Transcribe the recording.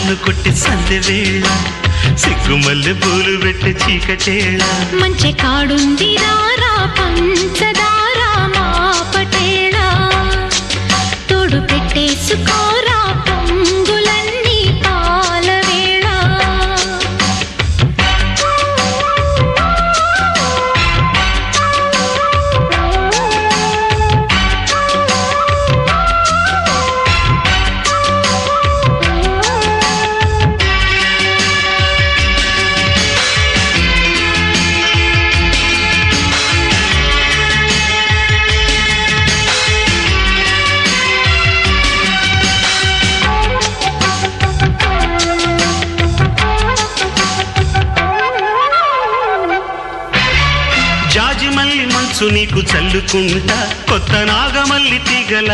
కన్ను కొట్టి సందె వేళ సిగ్గుమల్లె పూలు పెట్టి చీకటేళ మంచి కాడుంది రారా పంచదారా మా పటేళ తోడు పెట్టేసుకోరా పొంగులన్నీ పాల వేళ జాజి మల్లి మంచు నీకు చల్లుకుంటా కొత్త నాగమల్లి తీగల